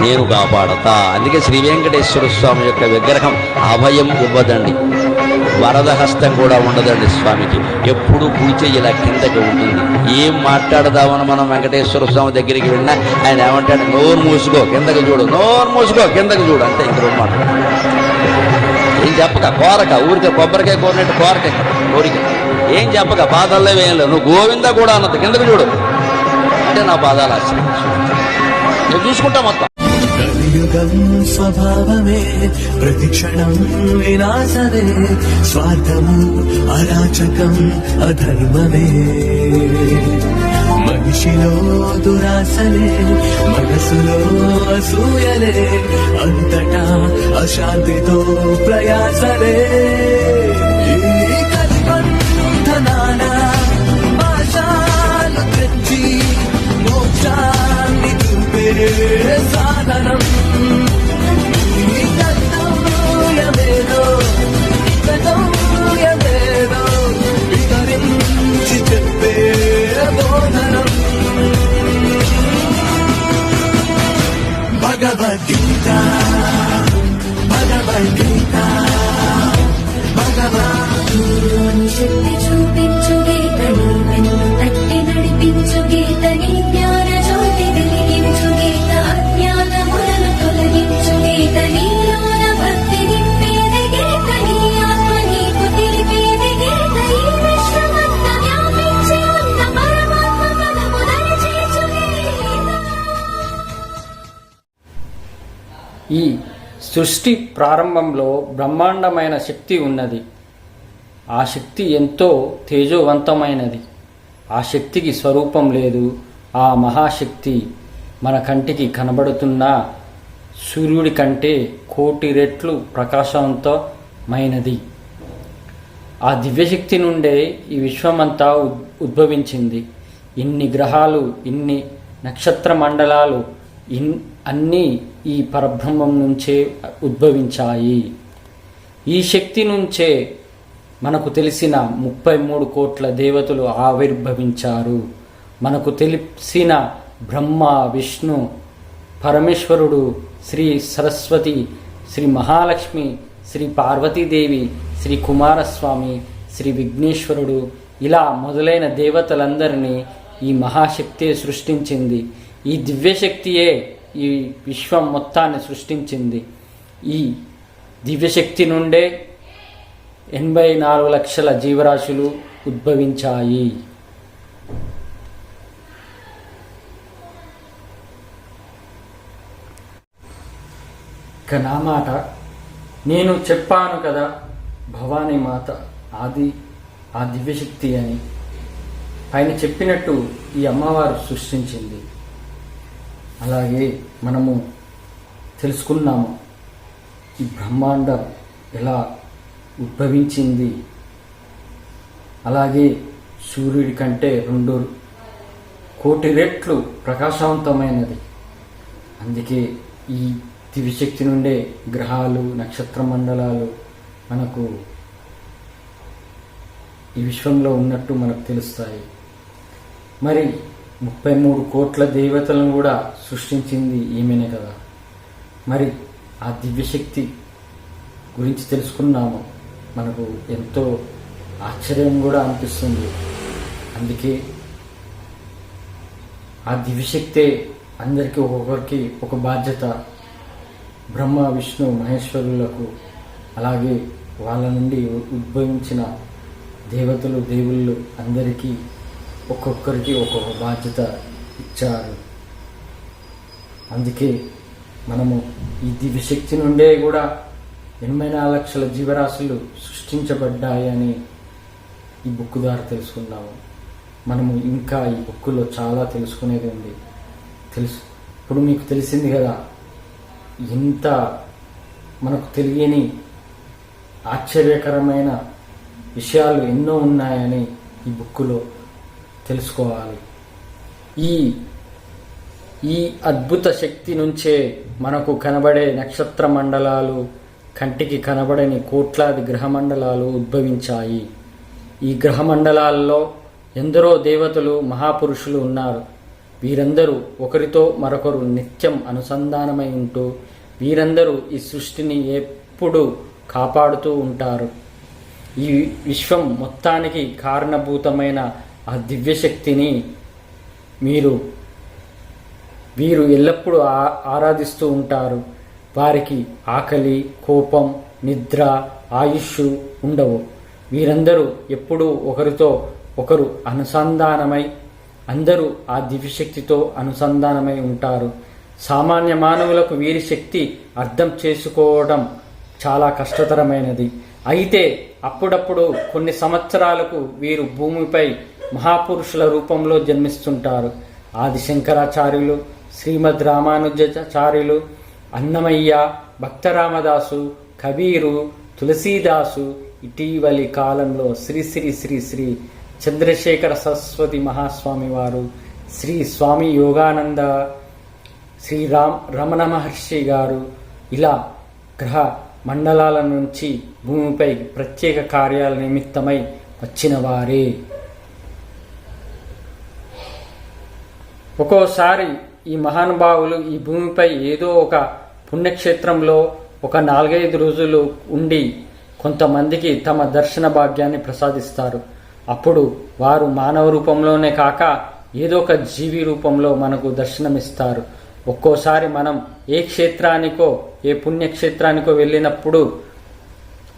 నేను కాపాడతా. అందుకే శ్రీ వెంకటేశ్వర స్వామి యొక్క విగ్రహం అభయం ఇవ్వదండి, వరద హస్తం కూడా ఉండదండి స్వామికి. ఎప్పుడూ పూజ ఇలా కిందకి ఉంటుంది. ఏం మాట్లాడదామని మనం వెంకటేశ్వర స్వామి దగ్గరికి వెళ్ళినా ఆయన ఏమంటాడు, నోరు మూసుకో కిందకి చూడు, నోరు మూసుకో కిందకి చూడు, అంతే. ఇంక రెండు మాట ఏం చెప్పక, కోరక ఊరికే కొబ్బరికాయ కోరినట్టు కోరక, కోరిక ఏం చెప్పక, పాదాల్లో ఏం లేదు, నువ్వు గోవింద కూడా అన్నది, కిందకి చూడు అంటే నా పాదాలు ఆశ్రయించు, నేను చూసుకుంటా మొత్తం. కలియుగం స్వభావమే ప్రతిక్షణం వినాశమే, స్వార్థము అరాచకం అధర్మమే, మనిషిలో దురాశలే, మనసులో అసూయలే, అంతటా అశాంతితో ప్రయాసలే. ఈ కలిబంధనాల భాషాలు తెచ్చి మోక్షాన్ని చూపే సాధనం. ఈ కర్తవ్యమేదో కర్తవ్యమేదో వివరించి చెప్పే బోధనం. భగవద్గీత భగవద్గీత శక్తి చూపించు గీతని, వెన్ను తట్టి నడిపించు గీతని, జ్ఞాన జ్యోతి వెలిగించు గీత, అజ్ఞానములను తొలగించు గీతని, లోన భక్తి నింపేది గీతని, ఆత్మ నీకు తెలిపేది గీత, ఈ విశ్వమంతా వ్యాపించి ఉన్న పరమాత్మ పదము దయచేసు గీత. ఈ సృష్టి ప్రారంభంలో బ్రహ్మాండమైన శక్తి ఉన్నది. ఆ శక్తి ఎంతో తేజోవంతమైనది. ఆ శక్తికి స్వరూపం లేదు. ఆ మహాశక్తి మన కంటికి కనబడుతున్న సూర్యుడి కంటే 1,000,000 రెట్లు ప్రకాశవంతమైనది. ఆ దివ్యశక్తి నుండే ఈ విశ్వమంతా ఉద్భవించింది. ఇన్ని గ్రహాలు, ఇన్ని నక్షత్ర మండలాలు అన్నీ ఈ పరబ్రహ్మం నుంచే ఉద్భవించాయి. ఈ శక్తి నుంచే మనకు తెలిసిన 33 కోట్ల దేవతలు ఆవిర్భవించారు. మనకు తెలిసిన బ్రహ్మ, విష్ణు, పరమేశ్వరుడు, శ్రీ సరస్వతి, శ్రీ మహాలక్ష్మి, శ్రీ పార్వతీదేవి, శ్రీ కుమారస్వామి, శ్రీ విఘ్నేశ్వరుడు, ఇలా మొదలైన దేవతలందరినీ ఈ మహాశక్తియే సృష్టించింది. ఈ దివ్యశక్తియే ఈ విశ్వం మొత్తాన్ని సృష్టించింది. ఈ దివ్యశక్తి నుండే 84 లక్షల జీవరాశులు ఉద్భవించాయి. ఇక నా మాట, నేను చెప్పాను కదా భవానీ మాత ఆది ఆ దివ్యశక్తి అని. పైన చెప్పినట్టు ఈ అమ్మవారు సృష్టించింది. అలాగే మనము తెలుసుకున్నాము ఈ బ్రహ్మాండం ఎలా ఉద్భవించింది. అలాగే సూర్యుడి కంటే 2,000,000 రెట్లు ప్రకాశవంతమైనది. అందుకే ఈ దివ్యశక్తి నుండే గ్రహాలు, నక్షత్ర మండలాలు మనకు ఈ విశ్వంలో ఉన్నట్టు మనకు తెలుస్తాయి. మరి 33 కోట్ల దేవతలను కూడా సృష్టించింది ఈమెనే కదా. మరి ఆ దివ్యశక్తి గురించి తెలుసుకున్నాము. మనకు ఎంతో ఆశ్చర్యం కూడా అనిపిస్తుంది. అందుకే ఆ దివ్యశక్తే అందరికీ ఒక్కొక్కరికి ఒక బాధ్యత. బ్రహ్మ, విష్ణు, మహేశ్వరులకు, అలాగే వాళ్ళ నుండి ఉద్భవించిన దేవతలు, దేవుళ్ళు అందరికీ ఒక్కొక్కరికి ఒక్కొక్క బాధ్యత ఇచ్చారు. అందుకే మనము ఈ దివ్యశక్తి నుండే కూడా 84 లక్షల జీవరాశులు సృష్టించబడ్డాయని ఈ బుక్ ద్వారా తెలుసుకున్నాము. మనము ఇంకా ఈ బుక్కులో చాలా తెలుసుకునేది ఉంది. ఇప్పుడు మీకు తెలిసింది కదా, ఇంత మనకు తెలియని ఆశ్చర్యకరమైన విషయాలు ఎన్నో ఉన్నాయని ఈ బుక్కులో తెలుసుకోవాలి. ఈ అద్భుత శక్తి నుంచే మనకు కనబడే నక్షత్ర మండలాలు, కంటికి కనబడని కోట్లాది గ్రహమండలాలు ఉద్భవించాయి. ఈ గ్రహమండలాల్లో ఎందరో దేవతలు, మహాపురుషులు ఉన్నారు. వీరందరూ ఒకరితో మరొకరు నిత్యం అనుసంధానమై ఉంటూ వీరందరూ ఈ సృష్టిని ఎప్పుడూ కాపాడుతూ ఉంటారు. ఈ విశ్వం మొత్తానికి కారణభూతమైన ఆ దివ్యశక్తిని వీరు ఎల్లప్పుడూ ఆరాధిస్తూ ఉంటారు. వారికి ఆకలి, కోపం, నిద్ర, ఆయుష్ ఉండవు. వీరందరూ ఎప్పుడూ ఒకరితో ఒకరు అనుసంధానమై అందరూ ఆ దివ్యశక్తితో అనుసంధానమై ఉంటారు. సామాన్య మానవులకు వీరి శక్తి అర్థం చేసుకోవడం చాలా కష్టతరమైనది. అయితే అప్పుడప్పుడు కొన్ని సంవత్సరాలకు వీరు భూమిపై మహాపురుషుల రూపంలో జన్మిస్తుంటారు. ఆది శంకరాచార్యులు, శ్రీమద్ రామానుజాచార్యులు, అన్నమయ్య, భక్తరామదాసు, కబీరు, తులసీదాసు, ఇటీవలి కాలంలో శ్రీ శ్రీ శ్రీ శ్రీ చంద్రశేఖర సరస్వతి మహాస్వామి వారు, శ్రీ స్వామి యోగానంద, శ్రీ రమణ మహర్షి గారు ఇలా గ్రహ మండలాల నుంచి భూమిపై ప్రత్యేక కార్యాల నిమిత్తమై వచ్చిన వారే. ఒక్కోసారి ఈ మహానుభావులు ఈ భూమిపై ఏదో ఒక పుణ్యక్షేత్రంలో ఒక 4-5 రోజులు ఉండి కొంతమందికి తమ దర్శన భాగ్యాన్ని ప్రసాదిస్తారు. అప్పుడు వారు మానవ రూపంలోనే కాక ఏదో ఒక జీవి రూపంలో మనకు దర్శనమిస్తారు. ఒక్కోసారి మనం ఏ క్షేత్రానికో ఏ పుణ్యక్షేత్రానికో వెళ్ళినప్పుడు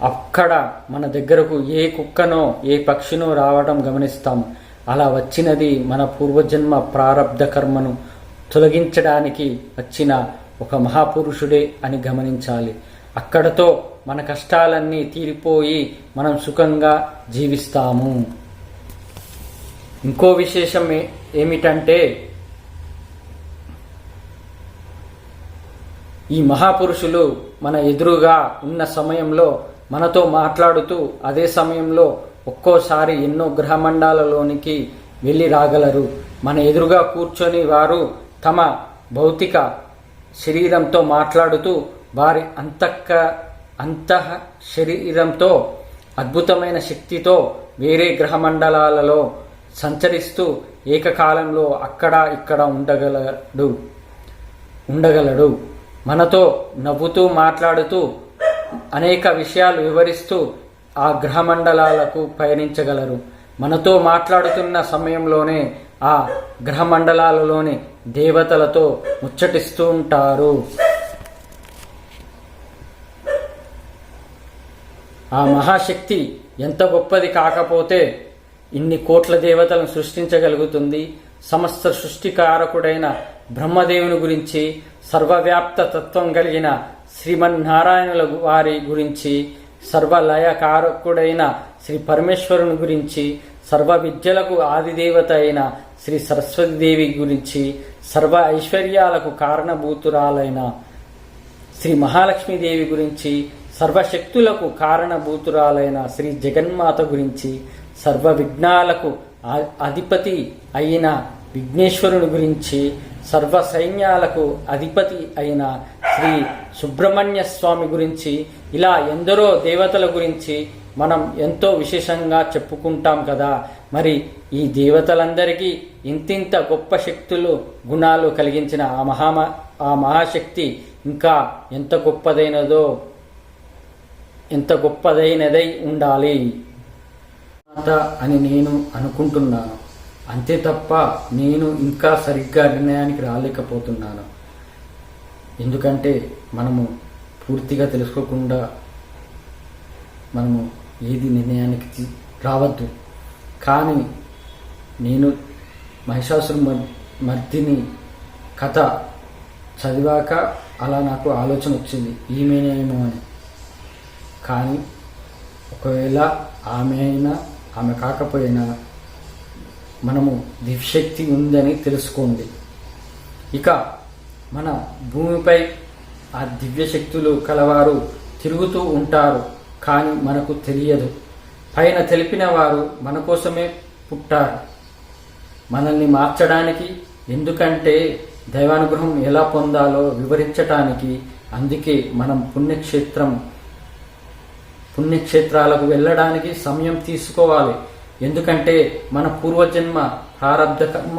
అక్కడ మన దగ్గరకు ఏ కుక్కనో ఏ పక్షినో రావడం గమనిస్తాం. అలా వచ్చినది మన పూర్వజన్మ ప్రారబ్ధ కర్మను తొలగించడానికి వచ్చిన ఒక మహాపురుషుడే అని గమనించాలి. అక్కడతో మన కష్టాలన్నీ తీరిపోయి మనం సుఖంగా జీవిస్తాము. ఇంకో విశేషం ఏమిటంటే ఈ మహాపురుషులు మన ఎదురుగా ఉన్న సమయంలో మనతో మాట్లాడుతూ అదే సమయంలో ఒక్కోసారి ఎన్నో గ్రహమండాలలోనికి వెళ్ళి రాగలరు. మన ఎదురుగా కూర్చొని వారు తమ భౌతిక శరీరంతో మాట్లాడుతూ వారి అంతః శరీరంతో అద్భుతమైన శక్తితో వేరే గ్రహమండలాలలో సంచరిస్తూ ఏకకాలంలో అక్కడ ఇక్కడ ఉండగలడు. మనతో నవ్వుతూ మాట్లాడుతూ అనేక విషయాలు వివరిస్తూ ఆ గ్రహమండలాలకు పయనించగలరు. మనతో మాట్లాడుతున్న సమయంలోనే ఆ గ్రహమండలాలలోని దేవతలతో ముచ్చటిస్తూ ఉంటారు. ఆ మహాశక్తి ఎంత గొప్పది కాకపోతే ఇన్ని కోట్ల దేవతలను సృష్టించగలుగుతుంది. సమస్త సృష్టికారకుడైన బ్రహ్మదేవుని గురించి, సర్వవ్యాప్త తత్వం కలిగిన శ్రీమన్నారాయణుల వారి గురించి, సర్వలయకారకుడైన శ్రీ పరమేశ్వరుని గురించి, సర్వ విద్యలకు ఆదిదేవత అయిన శ్రీ సరస్వతీదేవి గురించి, సర్వ ఐశ్వర్యాలకు కారణభూతురాలైన శ్రీ మహాలక్ష్మీదేవి గురించి, సర్వశక్తులకు కారణభూతురాలైన శ్రీ జగన్మాత గురించి, సర్వ విఘ్నాలకు అధిపతి అయిన విఘ్నేశ్వరుని గురించి, సర్వ సైన్యాలకు అధిపతి అయిన శ్రీ సుబ్రహ్మణ్య స్వామి గురించి, ఇలా ఎందరో దేవతల గురించి మనం ఎంతో విశేషంగా చెప్పుకుంటాం కదా. మరి ఈ దేవతలందరికీ ఇంతింత గొప్ప శక్తులు, గుణాలు కలిగించిన ఆ మహాశక్తి ఇంకా ఎంత గొప్పదైనదై ఉండాలి అని నేను అనుకుంటున్నాను. అంతే తప్ప నేను ఇంకా సరిగ్గా నిర్ణయానికి రాలేకపోతున్నాను. ఎందుకంటే మనము పూర్తిగా తెలుసుకోకుండా మనము ఏది నిర్ణయానికి రావద్దు. కానీ నేను మహిషాసుర మర్దిని కథ చదివాక అలా నాకు ఆలోచన వచ్చింది, ఈమెనేమో అని. కానీ ఒకవేళ ఆమె అయినా ఆమె కాకపోయినా మనము దివ్యశక్తి ఉందని తెలుసుకోండి. ఇక మన భూమిపై ఆ దివ్యశక్తులు కలవారు తిరుగుతూ ఉంటారు, కానీ మనకు తెలియదు. పైన తెలిపిన వారు మన కోసమే పుట్టారు, మనల్ని మార్చడానికి. ఎందుకంటే దైవానుగ్రహం ఎలా పొందాలో వివరించటానికి. అందుకే మనం పుణ్యక్షేత్రాలకు వెళ్ళడానికి సమయం తీసుకోవాలి. ఎందుకంటే మన పూర్వజన్మ ప్రారబ్ధ కర్మ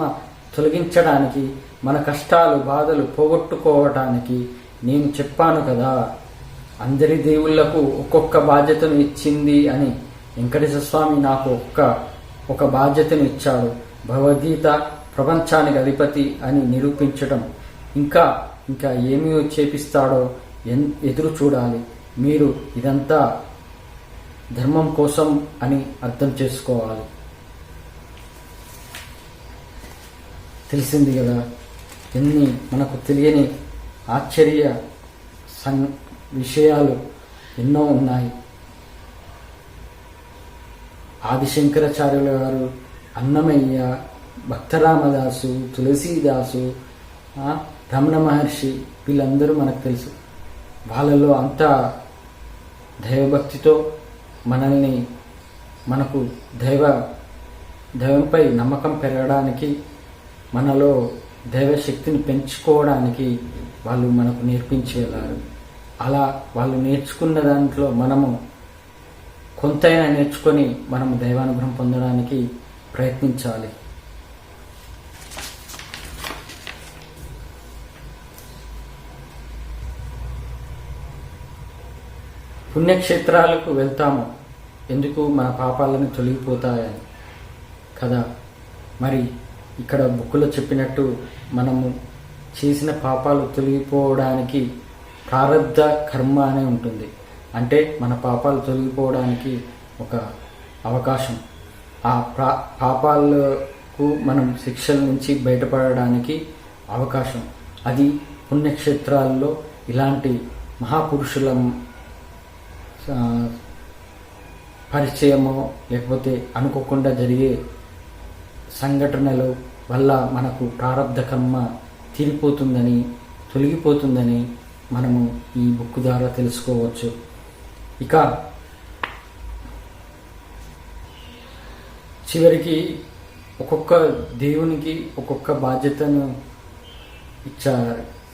తొలగించడానికి, మన కష్టాలు బాధలు పోగొట్టుకోవటానికి నేను చెప్పాను కదా. అందరి దేవుళ్లకు ఒక్కొక్క బాధ్యతను ఇచ్చింది అని వెంకటేశ్వర స్వామి నాకు ఒక బాధ్యతను ఇచ్చాడు. భగవద్గీత ప్రపంచానికి అధిపతి అని నిరూపించడం, ఇంకా ఏమి చేపిస్తాడో ఎదురు చూడాలి. మీరు ఇదంతా ధర్మం కోసం అని అర్థం చేసుకోవాలి. తెలిసింది కదా, ఎన్ని మనకు తెలియని ఆశ్చర్య విషయాలు ఎన్నో ఉన్నాయి. ఆదిశంకరాచార్యుల గారు, అన్నమయ్య, భక్తరామదాసు, తులసీదాసు, రమణ మహర్షి, వీళ్ళందరూ మనకు తెలుసు. వాళ్ళలో అంత దైవభక్తితో మనకు దైవంపై నమ్మకం పెరగడానికి, మనలో దైవశక్తిని పెంచుకోవడానికి వాళ్ళు మనకు నేర్పించి వెళ్ళారు. అలా వాళ్ళు నేర్చుకున్న దాంట్లో మనము కొంతైనా నేర్చుకొని మనము దైవానుగ్రహం పొందడానికి ప్రయత్నించాలి. పుణ్యక్షేత్రాలకు వెళ్తాము ఎందుకు? మన పాపాలను తొలగిపోతాయని కదా. మరి ఇక్కడ బుక్కులో చెప్పినట్టు మనము చేసిన పాపాలు తొలగిపోవడానికి ప్రారబ్ధ కర్మ అనే ఉంటుంది. అంటే మన పాపాలు తొలగిపోవడానికి ఒక అవకాశం. ఆ పాపాలకు మనం శిక్షల నుంచి బయటపడడానికి అవకాశం. అది పుణ్యక్షేత్రాల్లో ఇలాంటి మహాపురుషుల పరిచయమో లేకపోతే అనుకోకుండా జరిగే సంఘటనల వల్ల మనకు ప్రారబ్ధ కర్మ తీరిపోతుందని, తొలగిపోతుందని మనము ఈ బుక్ ద్వారా తెలుసుకోవచ్చు. ఇక చివరికి ఒక్కొక్క దేవునికి ఒక్కొక్క బాధ్యతను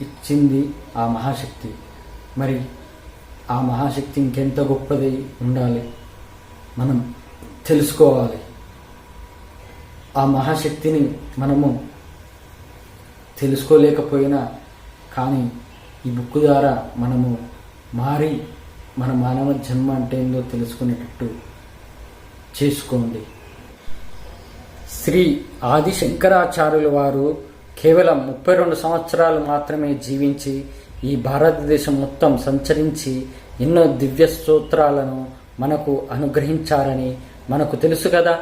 ఇచ్చింది ఆ మహాశక్తి. మరి ఆ మహాశక్తి ఇంకెంత గొప్పది ఉండాలి, మనం తెలుసుకోవాలి. ఆ మహాశక్తిని మనము తెలుసుకోలేకపోయినా కానీ ఈ బుక్ ద్వారా మనము మారి మన మానవ జన్మ అంటే ఏందో తెలుసుకునేటట్టు చేసుకోండి. శ్రీ ఆది శంకరాచార్యుల వారు కేవలం 32 సంవత్సరాలు మాత్రమే జీవించి ఈ భారతదేశం మొత్తం సంచరించి ఎన్నో దివ్య స్తోత్రాలను మనకు అనుగ్రహించారని మనకు తెలుసు కదా.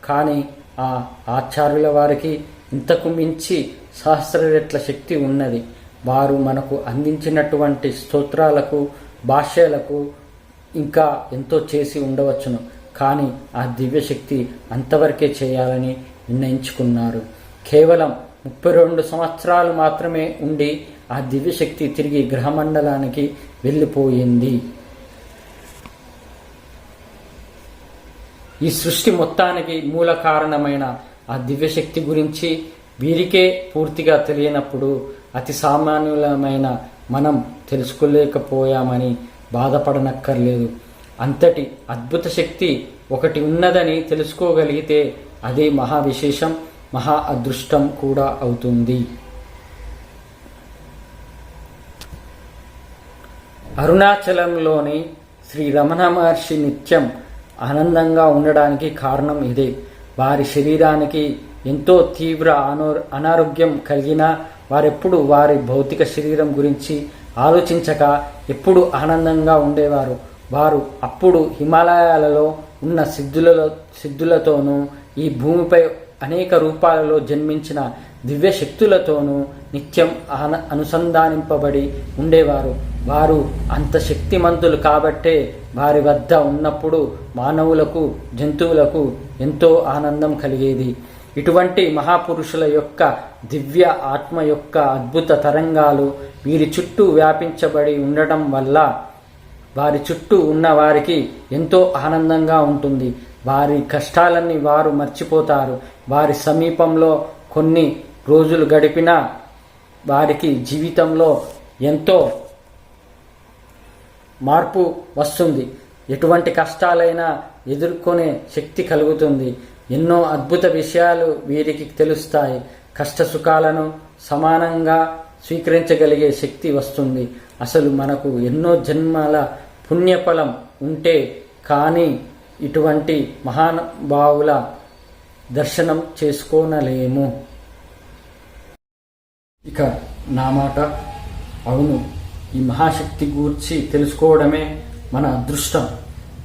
కానీ ఆ ఆచార్యుల వారికి ఇంతకు మించి సహస్ర రెట్ల శక్తి ఉన్నది. వారు మనకు అందించినటువంటి స్తోత్రాలకు, భాష్యాలకు ఇంకా ఎంతో చేసి ఉండవచ్చును. కానీ ఆ దివ్యశక్తి అంతవరకే చేయాలని నిర్ణయించుకున్నారు. కేవలం 32 సంవత్సరాలు మాత్రమే ఉండి ఆ దివ్యశక్తి తిరిగి గ్రహమండలానికి వెళ్ళిపోయింది. ఈ సృష్టి మొత్తానికి మూల కారణమైన ఆ దివ్యశక్తి గురించి వీరికే పూర్తిగా తెలియనప్పుడు అతి సామాన్యులమైన మనం తెలుసుకోలేకపోయామని బాధపడనక్కర్లేదు. అంతటి అద్భుత శక్తి ఒకటి ఉన్నదని తెలుసుకోగలిగితే అదే మహా విశేషం, మహా అదృష్టం కూడా అవుతుంది. అరుణాచలంలోని శ్రీ రమణ మహర్షి నిత్యం ఆనందంగా ఉండడానికి కారణం ఇదే. వారి శరీరానికి ఎంతో తీవ్ర అనారోగ్యం కలిగినా వారెప్పుడు వారి భౌతిక శరీరం గురించి ఆలోచించక ఎప్పుడు ఆనందంగా ఉండేవారు. వారు అప్పుడు హిమాలయాలలో ఉన్న సిద్ధులతోనూ ఈ భూమిపై అనేక రూపాలలో జన్మించిన దివ్య శక్తులతోనూ నిత్యం అనుసంధానింపబడి ఉండేవారు. వారు అంత శక్తిమంతులు కాబట్టే వారి వద్ద ఉన్నప్పుడు మానవులకు, జంతువులకు ఎంతో ఆనందం కలిగేది. ఇటువంటి మహాపురుషుల యొక్క దివ్య ఆత్మ యొక్క అద్భుత తరంగాలు వీరి చుట్టూ వ్యాపించబడి ఉండటం వల్ల వారి చుట్టూ ఉన్న వారికి ఎంతో ఆనందంగా ఉంటుంది. వారి కష్టాలన్నీ వారు మర్చిపోతారు. వారి సమీపంలో కొన్ని రోజులు గడిపినా వారికి జీవితంలో ఎంతో మార్పు వస్తుంది. ఎటువంటి కష్టాలైనా ఎదుర్కొనే శక్తి కలుగుతుంది. ఎన్నో అద్భుత విషయాలు వీరికి తెలుస్తాయి. కష్ట సుఖాలను సమానంగా స్వీకరించగలిగే శక్తి వస్తుంది. అసలు మనకు ఎన్నో జన్మల పుణ్యఫలం ఉంటే కానీ ఇటువంటి మహానుభావుల దర్శనం చేసుకోనలేము. ఇక నా మాట, అవును, ఈ మహాశక్తి గూర్చి తెలుసుకోవడమే మన అదృష్టం.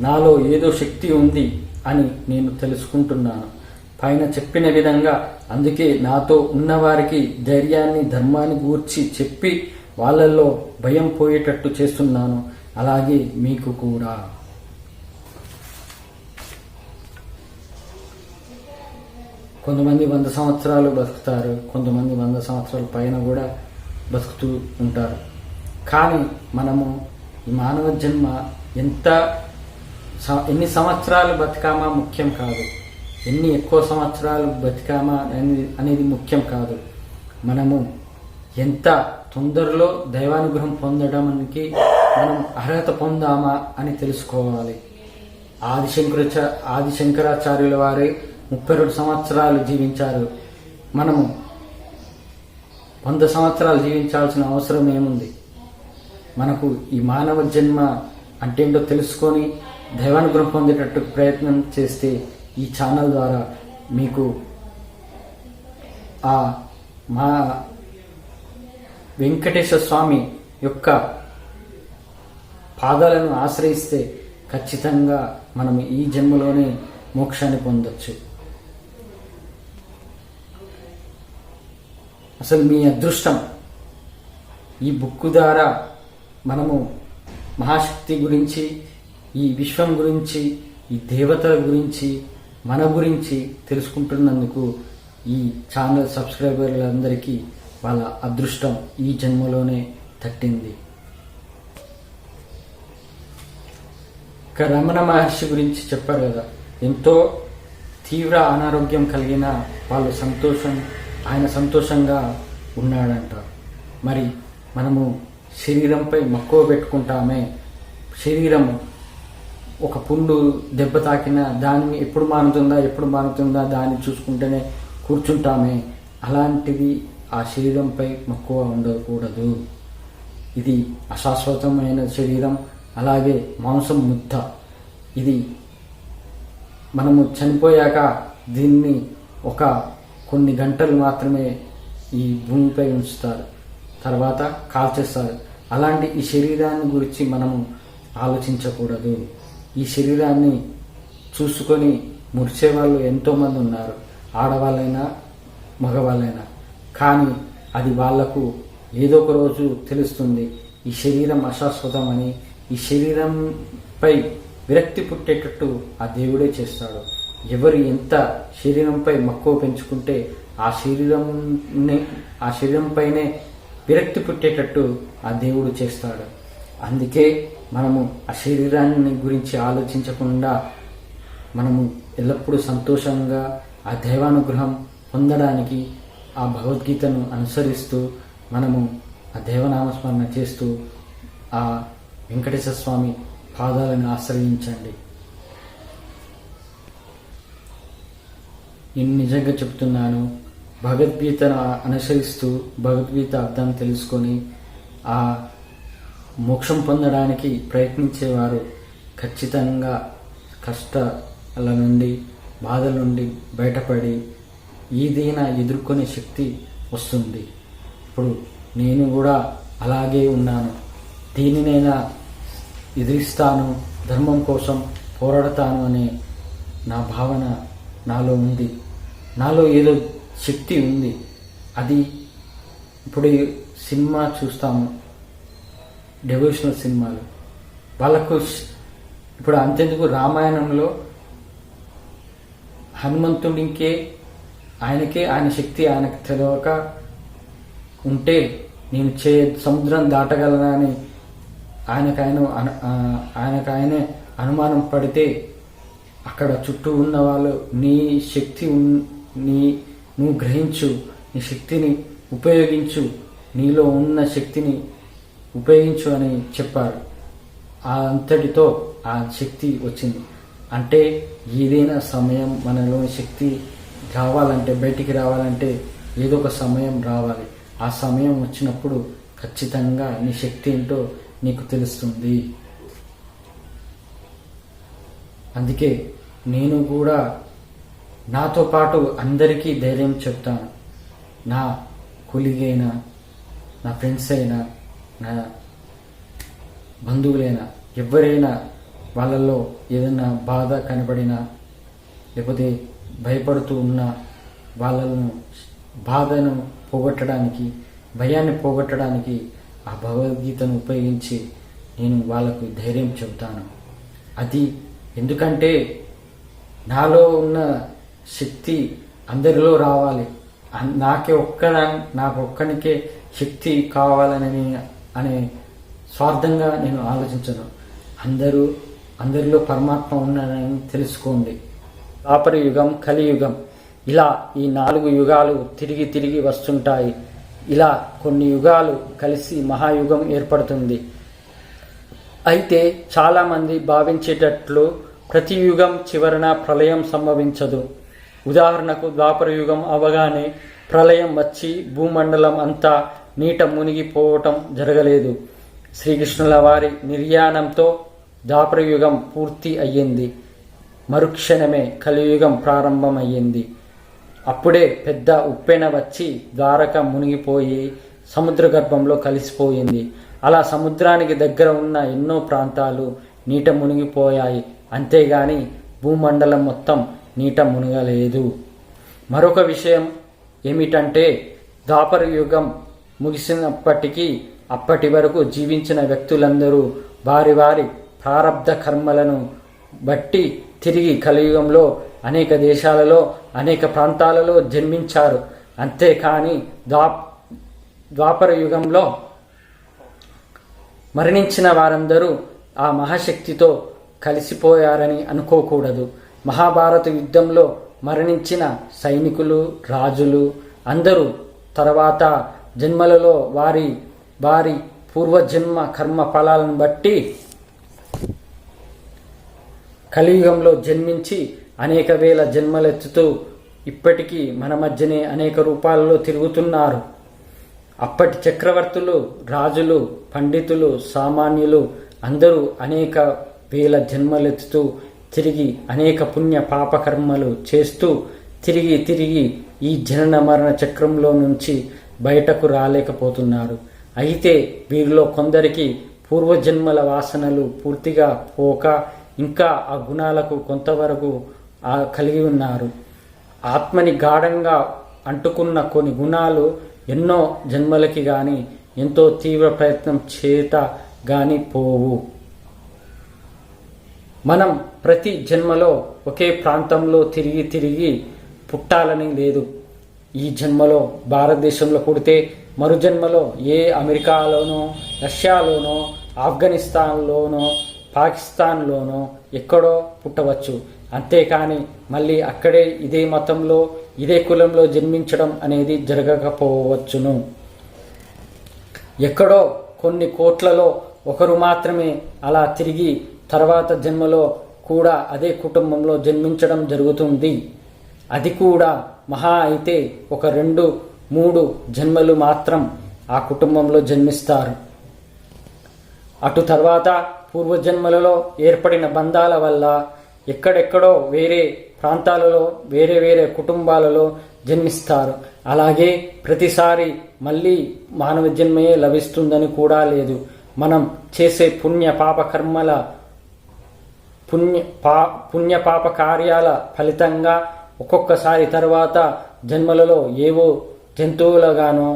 నాలో ఏదో శక్తి ఉంది అని నేను తెలుసుకుంటున్నాను పైన చెప్పిన విధంగా. అందుకే నాతో ఉన్నవారికి ధైర్యాన్ని, ధర్మాన్ని గూర్చి చెప్పి వాళ్ళల్లో భయం పోయేటట్టు చేస్తున్నాను. అలాగే మీకు కూడా. కొంతమంది 100 సంవత్సరాలు బతుకుతారు, కొంతమంది 100 సంవత్సరాల పైన కూడా బతుకుతూ ఉంటారు. కానీ మనము ఈ మానవ జన్మ ఎన్ని సంవత్సరాలు బతికామా ముఖ్యం కాదు, ఎన్ని ఎక్కువ సంవత్సరాలు బతికామా అనేది ముఖ్యం కాదు. మనము ఎంత తొందరలో దైవానుగ్రహం పొందడానికి మనం అర్హత పొందామా అని తెలుసుకోవాలి. ఆది శంకరాచార్యుల వారే 32 సంవత్సరాలు జీవించారు. మనము 100 సంవత్సరాలు జీవించాల్సిన అవసరం ఏముంది? మనకు ఈ మానవ జన్మ అంటే ఏంటో తెలుసుకొని దైవానుగ్రహం పొందేటట్టు ప్రయత్నం చేస్తే ఈ ఛానల్ ద్వారా మీకు మా వెంకటేశ్వర స్వామి యొక్క పాదాలను ఆశ్రయిస్తే ఖచ్చితంగా మనం ఈ జన్మలోనే మోక్షాన్ని పొందొచ్చు. అసలు మీ అదృష్టం. ఈ బుక్ ద్వారా మనము మహాశక్తి గురించి, ఈ విశ్వం గురించి, ఈ దేవతల గురించి, మన గురించి తెలుసుకుంటున్నందుకు ఈ ఛానల్ సబ్స్క్రైబర్లందరికీ వాళ్ళ అదృష్టం ఈ జన్మలోనే తట్టింది. ఇక రమణ మహర్షి గురించి చెప్పారు కదా, ఎంతో తీవ్ర అనారోగ్యం కలిగిన వాళ్ళు ఆయన సంతోషంగా ఉన్నాడంట. మరి మనము శరీరంపై మక్కువ పెట్టుకుంటామే, శరీరం ఒక పుండు దెబ్బ తాకినా దాన్ని ఎప్పుడు మానుతుందా దాన్ని చూసుకుంటేనే కూర్చుంటామే. అలాంటిది ఆ శరీరంపై మక్కువ ఉండకూడదు. ఇది అశాశ్వతమైన శరీరం, అలాగే మాంసం ముద్ద. ఇది మనము చనిపోయాక దీన్ని కొన్ని గంటలు మాత్రమే ఈ భూమిపై ఉంచుతారు, తర్వాత కాల్చేస్తారు. అలాంటి ఈ శరీరాన్ని గురించి మనము ఆలోచించకూడదు. ఈ శరీరాన్ని చూసుకొని మురిసేవాళ్ళు ఎంతోమంది ఉన్నారు, ఆడవాళ్ళైనా మగవాళ్ళైనా. కానీ అది వాళ్లకు ఏదో ఒక రోజు తెలుస్తుంది ఈ శరీరం అశాశ్వతమని. ఈ శరీరంపై విరక్తి పుట్టేటట్టు ఆ దేవుడే చేస్తాడు. ఎవరు ఎంత శరీరంపై మక్కువ పెంచుకుంటే ఆ శరీరంపైనే విరక్తి పుట్టేటట్టు ఆ దేవుడు చేస్తాడు. అందుకే మనము ఆ శరీరాన్ని గురించి ఆలోచించకుండా మనము ఎల్లప్పుడూ సంతోషంగా ఆ దైవానుగ్రహం పొందడానికి ఆ భగవద్గీతను అనుసరిస్తూ మనము ఆ దైవనామస్మరణ చేస్తూ ఆ వెంకటేశ్వర స్వామి పాదాలను ఆశ్రయించండి. నేను నిజంగా చెప్తున్నాను, భగవద్గీతను అనుసరిస్తూ భగవద్గీత అర్థాన్ని తెలుసుకొని ఆ మోక్షం పొందడానికి ప్రయత్నించేవారు ఖచ్చితంగా కష్టాల నుండి, బాధల నుండి బయటపడి ఏదైనా ఎదుర్కొనే శక్తి వస్తుంది. ఇప్పుడు నేను కూడా అలాగే ఉన్నాను. దేనినైనా ఎదిరిస్తాను, ధర్మం కోసం పోరాడతాను అనే నా భావన నాలో ఉంది. నాలో ఏదో శక్తి ఉంది. అది ఇప్పుడు సినిమా చూస్తాము, డెవోషనల్ సినిమాలు, వాళ్ళకు ఇప్పుడు అంతెందుకు రామాయణంలో హనుమంతుడికే ఆయన శక్తి ఆయనకు తెలియక ఉంటే నేను సముద్రం దాటగలనని ఆయనకాయనే అనుమానం పడితే అక్కడ చుట్టూ ఉన్న వాళ్ళు నీ శక్తి నువ్వు గ్రహించు, నీ శక్తిని ఉపయోగించు, నీలో ఉన్న శక్తిని ఉపయోగించు అని చెప్పారు. అంతటితో ఆ శక్తి వచ్చింది. అంటే ఏదైనా సమయం మనలో శక్తి రావాలంటే, బయటికి రావాలంటే ఏదో ఒక సమయం రావాలి. ఆ సమయం వచ్చినప్పుడు ఖచ్చితంగా నీ శక్తి ఏంటో నీకు తెలుస్తుంది. అందుకే నేను కూడా నాతో పాటు అందరికీ ధైర్యం చెప్తాను. నా కొలిగైనా, నా ఫ్రెండ్స్ అయినా, నా బంధువులైనా, ఎవరైనా వాళ్ళల్లో ఏదైనా బాధ కనబడినా లేకపోతే భయపడుతూ ఉన్న వాళ్ళను బాధను పోగొట్టడానికి, భయాన్ని పోగొట్టడానికి ఆ భగవద్గీతను ఉపయోగించి నేను వాళ్ళకు ధైర్యం చెబుతాను. అది ఎందుకంటే నాలో ఉన్న శక్తి అందరిలో రావాలి. నాకు ఒక్కనికే శక్తి కావాలని అనే స్వార్థంగా నేను ఆలోచించను. అందరిలో పరమాత్మ ఉన్నాడని తెలుసుకోండి. ద్వాపర యుగం, కలియుగం, ఇలా ఈ 4 యుగాలు తిరిగి తిరిగి వస్తుంటాయి. ఇలా కొన్ని యుగాలు కలిసి మహాయుగం ఏర్పడుతుంది. అయితే చాలామంది భావించేటట్లు ప్రతి యుగం చివరన ప్రళయం సంభవించదు. ఉదాహరణకు ద్వాపర యుగం అవగానే ప్రళయం వచ్చి భూమండలం అంతా నీట మునిగిపోవటం జరగలేదు. శ్రీకృష్ణుల వారి నిర్యాణంతో ద్వాపర యుగం పూర్తి అయ్యింది. మరుక్షణమే కలియుగం ప్రారంభమయ్యింది. అప్పుడే పెద్ద ఉప్పెన వచ్చి ద్వారక మునిగిపోయి సముద్ర గర్భంలో కలిసిపోయింది. అలా సముద్రానికి దగ్గర ఉన్న ఎన్నో ప్రాంతాలు నీట మునిగిపోయాయి. అంతేగాని భూమండలం మొత్తం నీట మునగలేదు. మరొక విషయం ఏమిటంటే ద్వాపర యుగం ముగిసినప్పటికీ అప్పటి వరకు జీవించిన వ్యక్తులందరూ వారి వారి ప్రారబ్ధ కర్మలను బట్టి తిరిగి కలియుగంలో అనేక దేశాలలో, అనేక ప్రాంతాలలో జన్మించారు. అంతేకాని ద్వాపర యుగంలో మరణించిన వారందరూ ఆ మహాశక్తితో కలిసిపోయారని అనుకోకూడదు. మహాభారత యుద్ధంలో మరణించిన సైనికులు, రాజులు అందరూ తర్వాత జన్మలలో వారి వారి పూర్వజన్మ కర్మ ఫలాలను బట్టి కలియుగంలో జన్మించి అనేక వేల జన్మలెత్తుతూ ఇప్పటికీ మన మధ్యనే అనేక రూపాలలో తిరుగుతున్నారు. అప్పటి చక్రవర్తులు, రాజులు, పండితులు, సామాన్యులు అందరూ అనేక వేల జన్మలెత్తుతూ తిరిగి అనేక పుణ్య పాపకర్మలు చేస్తూ తిరిగి తిరిగి ఈ జనన మరణ చక్రంలో నుంచి బయటకు రాలేకపోతున్నారు. అయితే వీరిలో కొందరికి పూర్వజన్మల వాసనలు పూర్తిగా పోక ఇంకా ఆ గుణాలకు కొంతవరకు కలిగి ఉన్నారు. ఆత్మని గాఢంగా అంటుకున్న కొన్ని గుణాలు ఎన్నో జన్మలకి గాని ఎంతో తీవ్ర ప్రయత్నం చేత గాని పోవు. మనం ప్రతి జన్మలో ఒకే ప్రాంతంలో తిరిగి తిరిగి పుట్టాలని లేదు. ఈ జన్మలో భారతదేశంలో పుడితే మరు జన్మలో అమెరికాలోనో, రష్యాలోనో, ఆఫ్ఘనిస్తాన్లోనో, పాకిస్తాన్లోనో ఎక్కడో పుట్టవచ్చు. అంతేకాని మళ్ళీ అక్కడే ఇదే మతంలో, ఇదే కులంలో జన్మించడం అనేది జరగకపోవచ్చును. ఎక్కడో కొన్ని కోట్లలో ఒకరు మాత్రమే అలా తిరిగి తర్వాత జన్మలో కూడా అదే కుటుంబంలో జన్మించడం జరుగుతుంది. అది కూడా మహా అయితే ఒక 2-3 జన్మలు మాత్రం ఆ కుటుంబంలో జన్మిస్తారు. అటు తర్వాత పూర్వజన్మలలో ఏర్పడిన బంధాల వల్ల ఎక్కడెక్కడో వేరే ప్రాంతాలలో వేరే వేరే కుటుంబాలలో జన్మిస్తారు. అలాగే ప్రతిసారి మళ్ళీ మానవ జన్మయే లభిస్తుందని కూడా లేదు. మనం చేసే పుణ్య పాప కార్యాల ఫలితంగా ఒక్కొక్కసారి తర్వాత జన్మలలో ఏవో జంతువులుగానో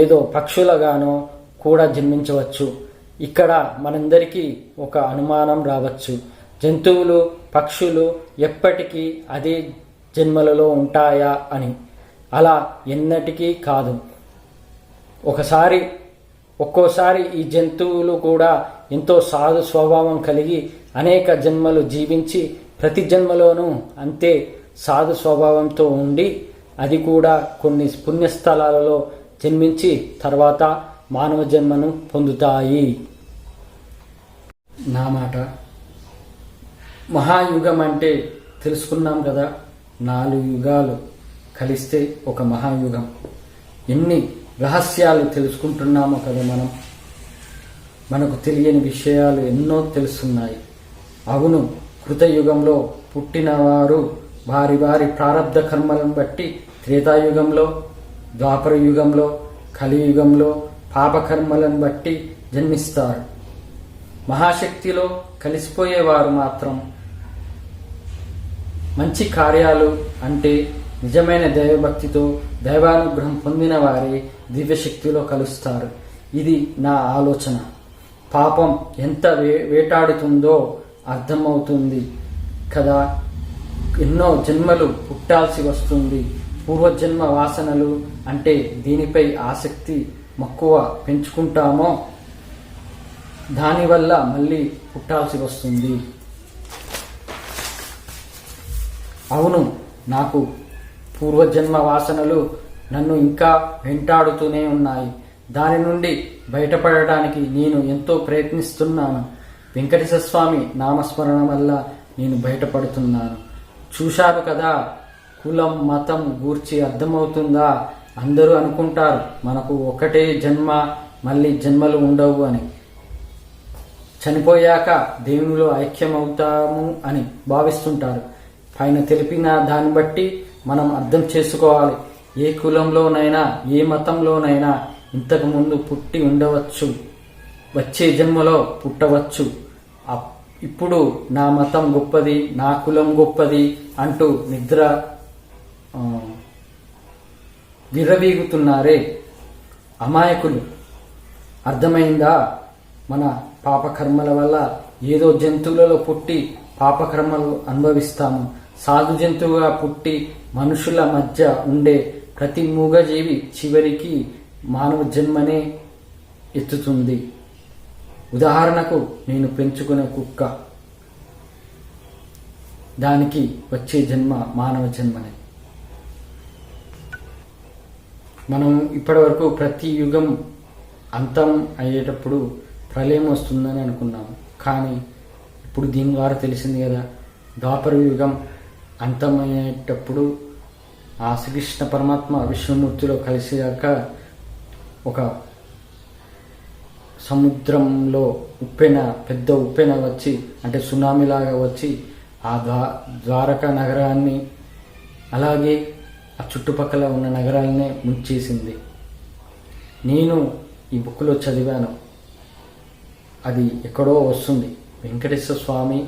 ఏదో పక్షులుగానో కూడా జన్మించవచ్చు. ఇక్కడ మనందరికీ ఒక అనుమానం రావచ్చు, జంతువులు, పక్షులు ఎప్పటికీ అదే జన్మలలో ఉంటాయా అని. అలా ఎన్నటికీ కాదు. ఒక్కోసారి ఈ జంతువులు కూడా ఎంతో సాధు స్వభావం కలిగి అనేక జన్మలు జీవించి ప్రతి జన్మలోనూ అంతే సాధు స్వభావంతో ఉండి అది కూడా కొన్ని పుణ్యస్థలాలలో జన్మించి తర్వాత మానవ జన్మను పొందుతాయి. నా మాట మహాయుగం అంటే తెలుసుకున్నాం కదా, 4 యుగాలు కలిస్తే ఒక మహాయుగం. ఎన్ని రహస్యాలు తెలుసుకుంటున్నామో కదా మనం. మనకు తెలియని విషయాలు ఎన్నో తెలుస్తున్నాయి. అవును, కృతయుగంలో పుట్టినవారు వారి వారి ప్రారబ్ధ కర్మలను బట్టి త్రేతాయుగంలో, ద్వాపర యుగంలో, కలియుగంలో పాపకర్మలను బట్టి జన్మిస్తారు. మహాశక్తిలో కలిసిపోయేవారు మాత్రం మంచి కార్యాలు అంటే నిజమైన దైవభక్తితో దైవానుగ్రహం పొందిన వారి దివ్యశక్తిలో కలుస్తారు. ఇది నా ఆలోచన. పాపం ఎంత వేటాడుతుందో అర్థమవుతుంది కదా. ఎన్నో జన్మలు పుట్టాల్సి వస్తుంది. పూర్వజన్మ వాసనలు అంటే దీనిపై ఆసక్తి మక్కువ పెంచుకుంటామో దానివల్ల మళ్ళీ పుట్టాల్సి వస్తుంది. అవును, నాకు పూర్వజన్మ వాసనలు నన్ను ఇంకా వెంటాడుతూనే ఉన్నాయి. దాని నుండి బయటపడడానికి నేను ఎంతో ప్రయత్నిస్తున్నాను. వెంకటేశ్వర స్వామి నామస్మరణ వల్ల నేను బయటపడుతున్నాను. చూశారు కదా, కులం మతం గూర్చి అర్థమవుతుందా? అందరూ అనుకుంటారు మనకు ఒకటే జన్మ, మళ్ళీ జన్మలు ఉండవు అని. చనిపోయాక దేవునిలో ఐక్యమవుతాము అని భావిస్తుంటారు. పైన తెలిపిన దాన్ని బట్టి మనం అర్థం చేసుకోవాలి. ఏ కులంలోనైనా ఏ మతంలోనైనా ఇంతకు ముందు పుట్టి ఉండవచ్చు, వచ్చే జన్మలో పుట్టవచ్చు. ఇప్పుడు నా మతం గొప్పది, నా కులం గొప్పది అంటూ విర్రవీగుతున్నారే అమాయకులు. అర్థమైందా? మన పాపకర్మల వల్ల ఏదో జంతువులలో పుట్టి పాపకర్మలు అనుభవిస్తాము. సాధు జంతువుగా పుట్టి మనుషుల మధ్య ఉండే ప్రతి మూగజీవి చివరికి మానవ జన్మనే ఎత్తుతుంది. ఉదాహరణకు నేను పెంచుకునే కుక్క, దానికి వచ్చే జన్మ మానవ జన్మనే. మనం ఇప్పటివరకు ప్రతి యుగం అంతం అయ్యేటప్పుడు ప్రళయం వస్తుందని అనుకున్నాము. కానీ ఇప్పుడు దీని ద్వారా తెలిసింది కదా, ద్వాపర యుగం అంతమయ్యేటప్పుడు ఆ శ్రీకృష్ణ పరమాత్మ విష్ణుమూర్తిలో కలిసాక ఒక సముద్రంలో పెద్ద ఉప్పెన వచ్చి, అంటే సునామీలాగా వచ్చి ఆ ద్వారకా నగరాన్ని అలాగే ఆ చుట్టుపక్కల ఉన్న నగరాలనే ముంచేసింది. నేను ఈ బుక్లో చదివాను, అది ఎక్కడో వస్తుంది. వెంకటేశ్వర స్వామి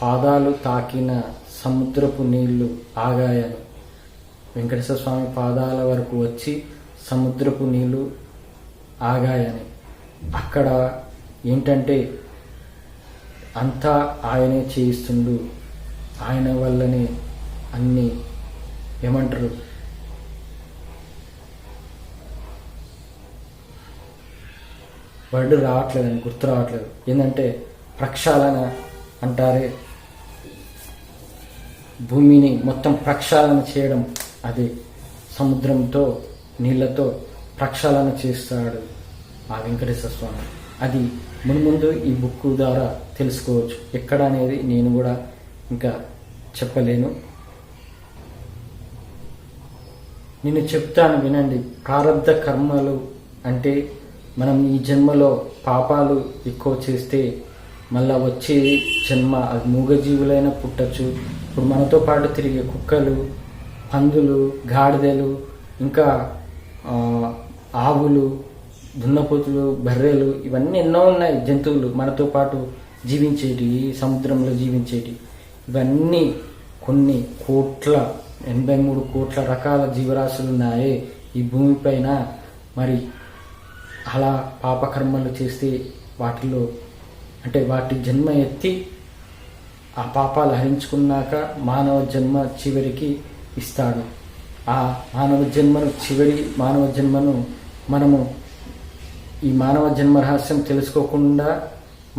పాదాలు తాకిన సముద్రపు నీళ్లు ఆగాయని. వెంకటేశ్వర స్వామి పాదాల వరకు వచ్చి సముద్రపు నీళ్లు ఆగాయని. అక్కడ ఏంటంటే అంతా ఆయనే చేయిస్తుండు, ఆయన వల్లనే అన్ని ఏమంటారు వర్డ్ రావట్లేదని, గుర్తు రావట్లేదు. ఏంటంటే ప్రక్షాళన అంటారే, భూమిని మొత్తం ప్రక్షాళన చేయడం, అది సముద్రంతో నీళ్లతో ప్రక్షాళన చేస్తాడు ఆ వెంకటేశ్వర స్వామి. అది మున్ముందు ఈ బుక్ ద్వారా తెలుసుకోవచ్చు. ఎక్కడ అనేది నేను కూడా ఇంకా చెప్పలేను. నేను చెప్తాను వినండి. ప్రారబ్ధ కర్మలు అంటే మనం ఈ జన్మలో పాపాలు ఎక్కువ చేస్తే మళ్ళా వచ్చే జన్మ అది మూగజీవులైనా పుట్టచ్చు. ఇప్పుడు మనతో పాటు తిరిగే కుక్కలు, పందులు, గాడిదలు, ఇంకా ఆవులు, దున్నపోతులు, బర్రెలు, ఇవన్నీ ఎన్నో ఉన్నాయి జంతువులు మనతో పాటు జీవించేటి, సముద్రంలో జీవించేటి. ఇవన్నీ కొన్ని 83 కోట్ల రకాల జీవరాశులు ఉన్నాయి ఈ భూమిపైన. మరి అలా పాపకర్మలు చేస్తే వాటిలో అంటే వాటి జన్మ ఎత్తి ఆ పాపాలు హరించుకున్నాక మానవ జన్మ చివరికి ఇస్తాడు. ఆ చివరి మానవ జన్మను మనము ఈ మానవ జన్మ రహస్యం తెలుసుకోకుండా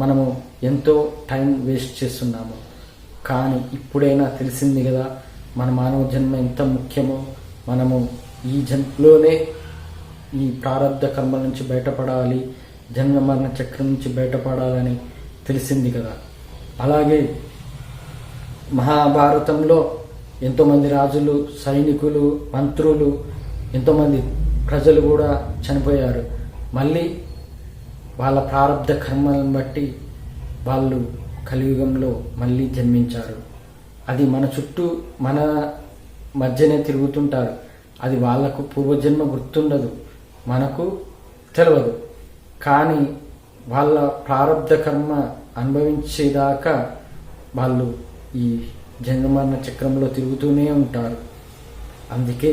మనము ఎంతో టైం వేస్ట్ చేస్తున్నాము. కానీ ఇప్పుడైనా తెలిసింది కదా మన మానవ జన్మ ఎంత ముఖ్యమో. మనము ఈ జన్మలోనే ఈ ప్రారబ్ధ కర్మల నుంచి బయటపడాలి, జన్మ మరణ చక్రం నుంచి బయటపడాలని తెలిసింది కదా. అలాగే మహాభారతంలో ఎంతోమంది రాజులు, సైనికులు, మంత్రులు, ఎంతోమంది ప్రజలు కూడా చనిపోయారు. మళ్ళీ వాళ్ళ ప్రారంధ కర్మలను బట్టి వాళ్ళు కలియుగంలో మళ్ళీ జన్మించారు. అది మన చుట్టూ మన మధ్యనే తిరుగుతుంటారు. అది వాళ్లకు పూర్వజన్మ గుర్తుండదు, మనకు తెలియదు. కానీ వాళ్ళ ప్రారంధ కర్మ అనుభవించేదాకా వాళ్ళు ఈ జన్మమరణ చక్రంలో తిరుగుతూనే ఉంటారు. అందుకే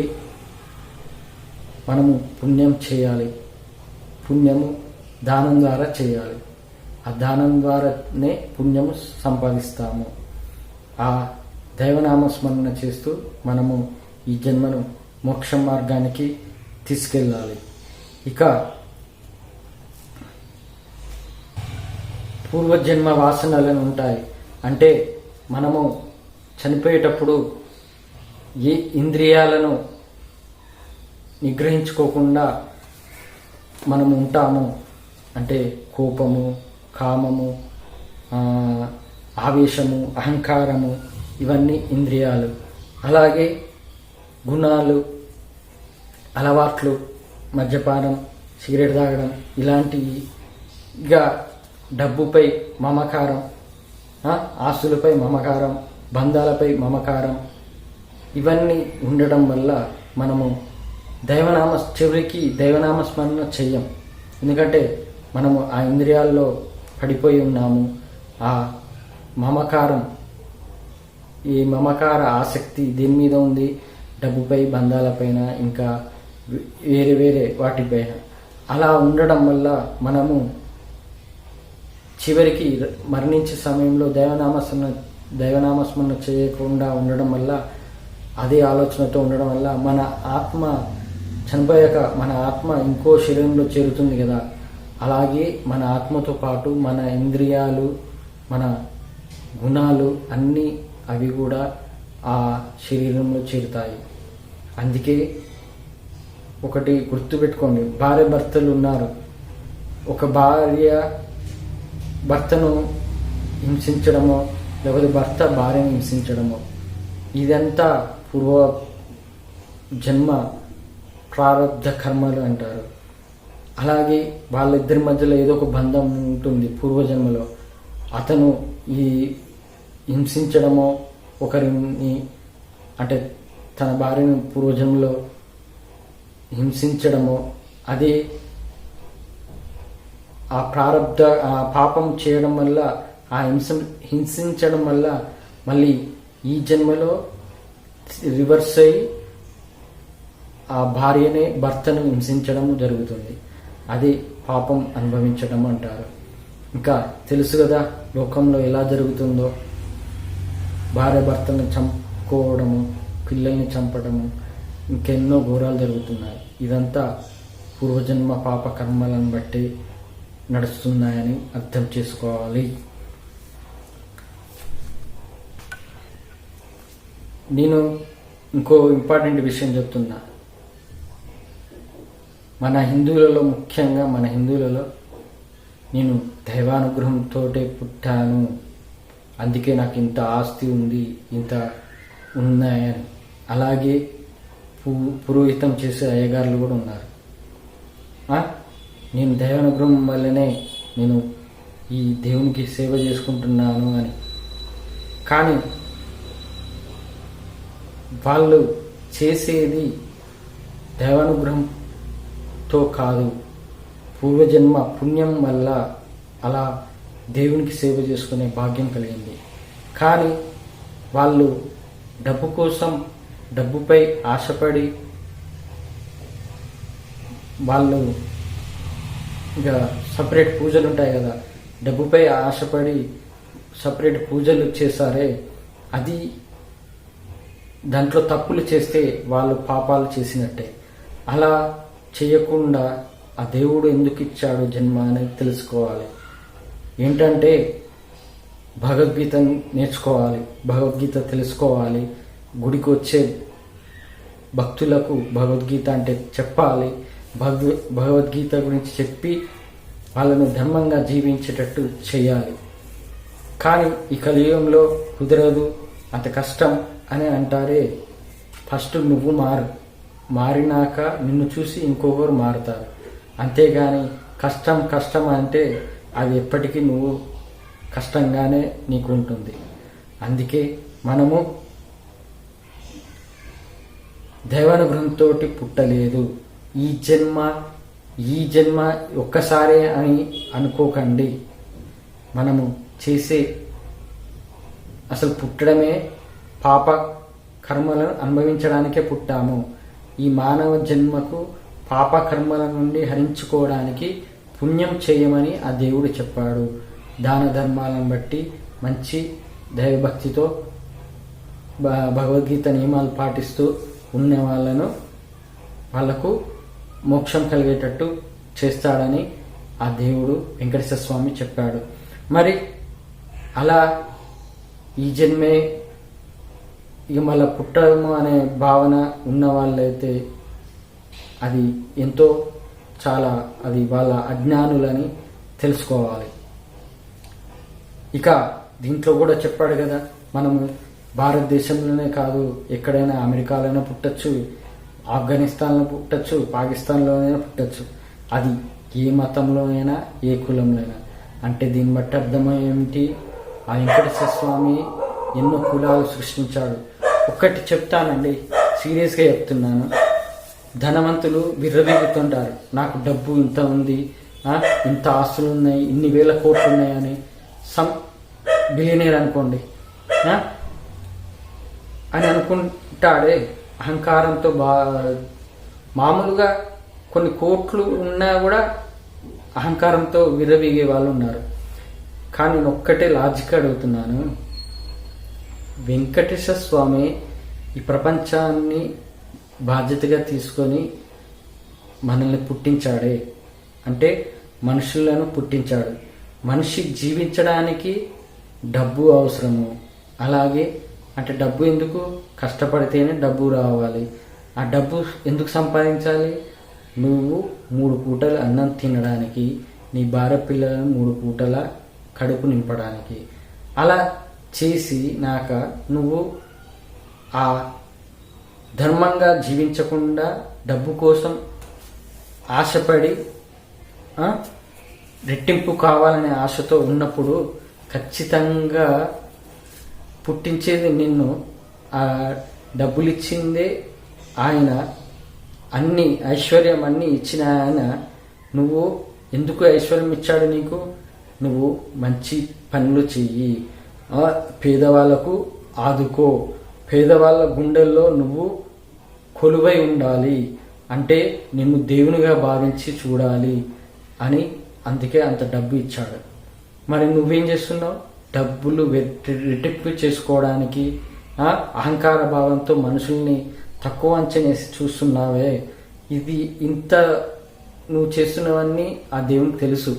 మనము పుణ్యం చేయాలి. పుణ్యము దానం ద్వారా చేయాలి. ఆ దానం ద్వారానే పుణ్యము సంపాదిస్తాము. ఆ దైవనామస్మరణ చేస్తూ మనము ఈ జన్మను మోక్ష మార్గానికి తీసుకెళ్ళాలి. ఇక పూర్వజన్మ వాసనలను ఉంటాయి. అంటే మనము చనిపోయేటప్పుడు ఏ ఇంద్రియాలను నిగ్రహించుకోకుండా మనము ఉంటాము. అంటే కోపము, కామము, ఆవేశము, అహంకారము, ఇవన్నీ ఇంద్రియాలు. అలాగే గుణాలు, అలవాట్లు, మద్యపానం, సిగరెట్ తాగడం, ఇలాంటివి. ఇక డబ్బుపై మమకారం, ఆస్తులపై మమకారం, బంధాలపై మమకారం, ఇవన్నీ ఉండడం వల్ల మనము చివరికి దైవనామస్మరణ చెయ్యం. ఎందుకంటే మనము ఆ ఇంద్రియాల్లో పడిపోయి ఉన్నాము. ఆ మమకారం, ఈ మమకార ఆసక్తి దేని మీద ఉంది? డబ్బుపై, బంధాలపైన, ఇంకా వేరే వేరే వాటిపైన. అలా ఉండడం వల్ల మనము చివరికి మరణించే సమయంలో దైవనామస్మరణ చేయకుండా ఉండడం వల్ల, అదే ఆలోచనతో ఉండడం వల్ల మన ఆత్మ చనిపోయాక మన ఆత్మ ఇంకో శరీరంలో చేరుతుంది కదా. అలాగే మన ఆత్మతో పాటు మన ఇంద్రియాలు, మన గుణాలు అన్నీ అవి కూడా ఆ శరీరంలో చేరుతాయి. అందుకే ఒకటి గుర్తుపెట్టుకోండి, భార్య భర్తలు ఉన్నారు. ఒక భార్య భర్తను హింసించడమో, లేకపోతే భర్త భార్యను హింసించడమో, ఇదంతా పూర్వ జన్మ ప్రారంధ కర్మలు అంటారు. అలాగే వాళ్ళిద్దరి మధ్యలో ఏదో ఒక బంధం ఉంటుంది పూర్వజన్మలో. అతను ఈ హింసించడమో, ఒకరిని అంటే తన భార్యను పూర్వజన్మలో హింసించడమో, అదే ఆ పాపం చేయడం వల్ల, ఆ హింసించడం వల్ల మళ్ళీ ఈ జన్మలో రివర్స్ అయ్యి ఆ భార్యనే భర్తను హింసించడం జరుగుతుంది. అది పాపం అనుభవించడం అంటారు. ఇంకా తెలుసు కదా లోకంలో ఎలా జరుగుతుందో. భార్య భర్తను చంపుకోవడము, పిల్లల్ని చంపడము, ఇంకెన్నో ఘోరాలు జరుగుతున్నాయి. ఇదంతా పూర్వజన్మ పాప కర్మలను బట్టి నడుస్తున్నాయని అర్థం చేసుకోవాలి. నేను ఇంకో ఇంపార్టెంట్ విషయం చెప్తున్నా. మన హిందువులలో, ముఖ్యంగా మన హిందువులలో నేను దైవానుగ్రహంతో పుట్టాను, అందుకే నాకు ఇంత ఆస్తి ఉంది, ఇంత ఉన్నాయని. అలాగే పురోహితం చేసే అయ్యగారులు కూడా ఉన్నారు. నేను దైవానుగ్రహం వల్లనే నేను ఈ దేవునికి సేవ చేసుకుంటున్నాను అని. కానీ వాళ్ళు చేసేది దైవానుగ్రహంతో కాదు, పూర్వజన్మ పుణ్యం వల్ల అలా దేవునికి సేవ చేసుకునే భాగ్యం కలిగింది. కానీ వాళ్ళు డబ్బు కోసం, డబ్బుపై ఆశపడి వాళ్ళు ఇక సపరేట్ పూజలు ఉంటాయి కదా, డబ్బుపై ఆశపడి సపరేట్ పూజలు చేశారే, అది దాంట్లో తప్పులు చేస్తే వాళ్ళు పాపాలు చేసినట్టే. అలా చేయకుండా ఆ దేవుడు ఎందుకు ఇచ్చాడు జన్మ అనేది తెలుసుకోవాలి. ఏంటంటే భగవద్గీత నేర్చుకోవాలి, భగవద్గీత తెలుసుకోవాలి, గుడికి వచ్చే భక్తులకు భగవద్గీత అంటే చెప్పాలి, భగవద్గీత గురించి చెప్పి వాళ్ళను ధర్మంగా జీవించేటట్టు చేయాలి. కానీ ఈ కలియుగంలో కుదరదు, అంత కష్టం. అని అంటారే, ఫస్ట్ నువ్వు మారినాక నిన్ను చూసి ఇంకొకరు మారుతారు. అంతేగాని కష్టం కష్టం అంటే అది ఎప్పటికీ నువ్వు కష్టంగానే నీకు ఉంటుంది. అందుకే మనము దైవానుగ్రహంతో పుట్టలేదు. ఈ జన్మ ఒక్కసారే అని అనుకోకండి. మనము చేసే అసలు పుట్టడమే పాప కర్మలను అనుభవించడానికే పుట్టాము. ఈ మానవ జన్మకు పాప కర్మల నుండి హరించుకోవడానికి పుణ్యం చేయమని ఆ దేవుడు చెప్పాడు. దాన ధర్మాలను బట్టి మంచి దైవభక్తితో భగవద్గీత నియమాలు పాటిస్తూ ఉన్న వాళ్లకు మోక్షం కలిగేటట్టు చేస్తాడని ఆ దేవుడు వెంకటేశ్వర స్వామి చెప్పాడు. మరి అలా ఈ జన్మే ఇక మళ్ళీ పుట్టడము అనే భావన ఉన్న వాళ్ళైతే అది ఎంతో చాలా అది వాళ్ళ అజ్ఞానులని తెలుసుకోవాలి. ఇక దీంట్లో కూడా చెప్పాడు కదా, మనము భారతదేశంలోనే కాదు ఎక్కడైనా అమెరికాలోనే పుట్టచ్చు, ఆఫ్ఘనిస్తాన్లో పుట్టచ్చు, పాకిస్తాన్లోనైనా పుట్టచ్చు. అది ఏ మతంలోనైనా ఏ కులంలోనైనా. అంటే దీన్ని బట్టి అర్థమై ఏమిటి, ఆ వెంకటేశ్వర స్వామి ఎన్నో కులాలు సృష్టించాడు. ఒక్కటి చెప్తానండి, సీరియస్గా చెప్తున్నాను. ధనవంతులు విర్రవీగుతుంటారు, నాకు డబ్బు ఇంత ఉంది, ఇంత ఆస్తులు ఉన్నాయి, ఇన్ని వేల కోట్లు ఉన్నాయని. సమ్ బిలియనీర్ అనుకోండి అని అనుకుంటాడే అహంకారంతో. మామూలుగా కొన్ని కోట్లు ఉన్నా కూడా అహంకారంతో విర్రవీగే వాళ్ళు ఉన్నారు. కానీ నేను ఒక్కటే లాజిక్ అడుగుతున్నాను, వెంకటేశ్వర స్వామి ఈ ప్రపంచాన్ని బాధ్యతగా తీసుకొని మనల్ని పుట్టించాడే, అంటే మనుషులను పుట్టించాడు. మనిషి జీవించడానికి డబ్బు అవసరము. అలాగే అంటే డబ్బు ఎందుకు, కష్టపడితేనే డబ్బు రావాలి. ఆ డబ్బు ఎందుకు సంపాదించాలి, నువ్వు 3 పూటలు అన్నం తినడానికి, నీ భార్య పిల్లలను 3 పూటల కడుపు నింపడానికి. అలా చేసి నాక నువ్వు ఆ ధర్మంగా జీవించకుండా డబ్బు కోసం ఆశపడి రెట్టింపు కావాలనే ఆశతో ఉన్నప్పుడు ఖచ్చితంగా పుట్టించేది నిన్ను. ఆ డబ్బులు ఇచ్చిందే ఆయన, అన్ని ఐశ్వర్యం అన్నీ ఇచ్చిన ఆయన నువ్వు ఎందుకు ఐశ్వర్యం ఇచ్చాడు నీకు, నువ్వు మంచి పనులు చెయ్యి, పేదవాళ్లకు ఆదుకో, పేదవాళ్ళ గుండెల్లో నువ్వు కొలువై ఉండాలి, అంటే నిన్ను దేవునిగా భావించి చూడాలి అని. అందుకే అంత డబ్బు ఇచ్చాడు. మరి నువ్వేం చేస్తున్నావు, డబ్బులు రెట్టింపు చేసుకోవడానికి అహంకార భావంతో మనుషుల్ని తక్కువ అంచనేసి చూస్తున్నావే. ఇది ఇంత నువ్వు చేస్తున్నవన్నీ ఆ దేవునికి తెలుసు,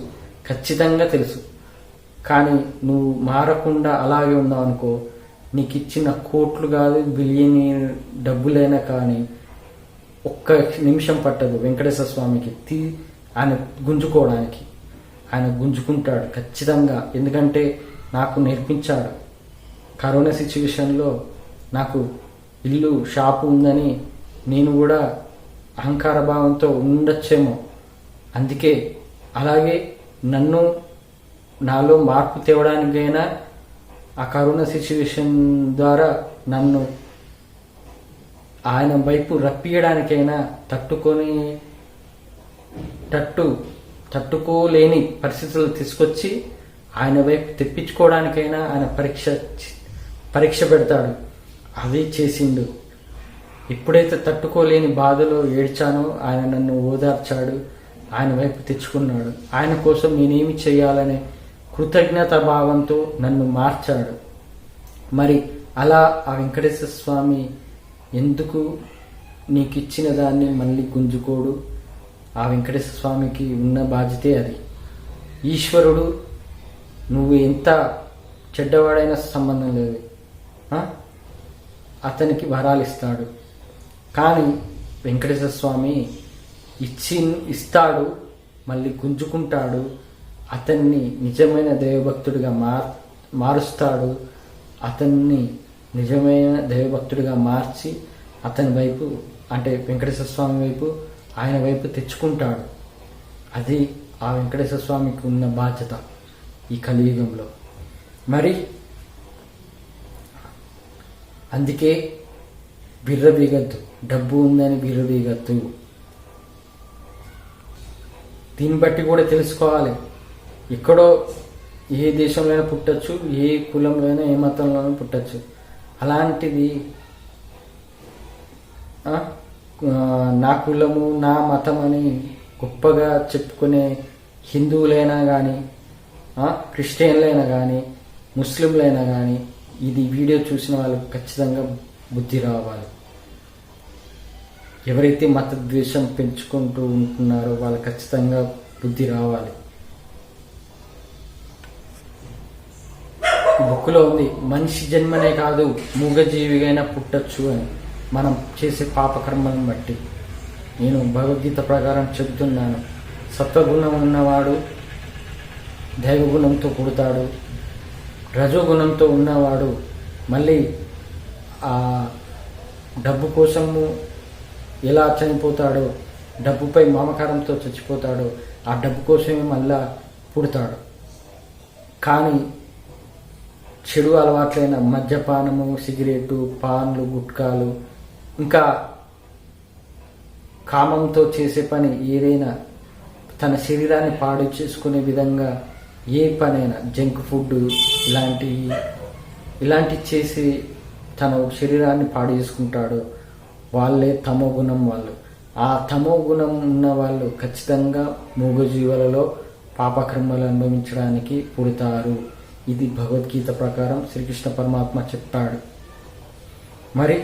ఖచ్చితంగా తెలుసు. కానీ నువ్వు మారకుండా అలాగే ఉన్నావు అనుకో, నీకు ఇచ్చిన కోట్లు కాదు బిలియన్ డబ్బులైనా కానీ ఒక్క నిమిషం పట్టదు వెంకటేశ్వర స్వామికి ఆయన గుంజుకోవడానికి. ఆయన గుంజుకుంటాడు ఖచ్చితంగా. ఎందుకంటే నాకు నేర్పించాడు. కరోనా సిచ్యువేషన్లో నాకు ఇల్లు షాపు ఉందని నేను కూడా అహంకార భావంతో ఉండొచ్చేమో. అందుకే అలాగే నాలో మార్పు తేవడానికైనా ఆ కరోనా సిచ్యువేషన్ ద్వారా నన్ను ఆయన వైపు రప్పియడానికైనా తట్టుకోలేని పరిస్థితులు తీసుకొచ్చి ఆయన వైపు తెప్పించుకోవడానికైనా ఆయన పరీక్ష పెడతాడు. అది చేసిండు. ఎప్పుడైతే తట్టుకోలేని బాధలో ఏడ్చానో ఆయన నన్ను ఓదార్చాడు, ఆయన వైపు తెచ్చుకున్నాడు. ఆయన కోసం నేనేమి చేయాలనే కృతజ్ఞత భావంతో నన్ను మార్చాడు. మరి అలా ఆ వెంకటేశ్వర స్వామి ఎందుకు నీకు ఇచ్చిన దాన్ని మళ్ళీ గుంజుకోడు? ఆ వెంకటేశ్వర స్వామికి ఉన్న బాధ్యతే అది. ఈశ్వరుడు నువ్వు ఎంత చెడ్డవాడైనా సంబంధం లేదు, అతనికి వరాలు ఇస్తాడు. కానీ వెంకటేశ్వర స్వామి ఇస్తాడు, మళ్ళీ గుంజుకుంటాడు. అతన్ని నిజమైన దైవభక్తుడిగా మారుస్తాడు. అతన్ని నిజమైన దైవభక్తుడిగా మార్చి అతని వైపు, అంటే వెంకటేశ్వర స్వామి వైపు, ఆయన వైపు తెచ్చుకుంటాడు. అది ఆ వెంకటేశ్వర స్వామికి ఉన్న బాధ్యత ఈ కలియుగంలో. మరి అందుకే బిర్రబీగద్దు, డబ్బు ఉందని బిర్రబీగద్దు. దీన్ని బట్టి కూడా తెలుసుకోవాలి, ఎక్కడో ఏ దేశంలోనైనా పుట్టచ్చు, ఏ కులంలోనైనా ఏ మతంలోనైనా పుట్టచ్చు. అలాంటిది నా కులము నా మతం అని గొప్పగా చెప్పుకునే హిందువులైనా కానీ, క్రిస్టియన్లైనా కానీ, ముస్లింలైనా కానీ, ఇది వీడియో చూసిన వాళ్ళకి ఖచ్చితంగా బుద్ధి రావాలి. ఎవరైతే మత ద్వేషం పెంచుకుంటూ ఉంటున్నారో వాళ్ళకి ఖచ్చితంగా బుద్ధి రావాలి. బుక్లో ఉంది, మనిషి జన్మనే కాదు మూగజీవిగైనా పుట్టచ్చు అని, మనం చేసే పాపకర్మలను బట్టి. నేను భగవద్గీత ప్రకారం చెబుతున్నాను, సత్వగుణం ఉన్నవాడు దైవగుణంతో పుడతాడు, రజోగుణంతో ఉన్నవాడు మళ్ళీ ఆ డబ్బు కోసము ఎలా చనిపోతాడో, డబ్బుపై మమకారంతో చచ్చిపోతాడో, ఆ డబ్బు కోసమే మళ్ళా పుడతాడు. కానీ చెడు అలవాట్లైన మద్యపానము, సిగరెట్టు, పాన్లు, గుట్కాలు, ఇంకా కామంతో చేసే పని ఏదైనా, తన శరీరాన్ని పాడు చేసుకునే విధంగా ఏ పనైనా, జంక్ ఫుడ్ ఇలాంటివి చేసి తన శరీరాన్ని పాడు చేసుకుంటాడో వాళ్ళే తమో గుణం వాళ్ళు. ఆ తమో గుణం ఉన్న వాళ్ళు ఖచ్చితంగా మూగజీవులలో పాపకర్మలు అనుభవించడానికి పుడతారు. ఇది భగవద్గీత ప్రకారం శ్రీకృష్ణ పరమాత్మ చెప్పాడు. మరి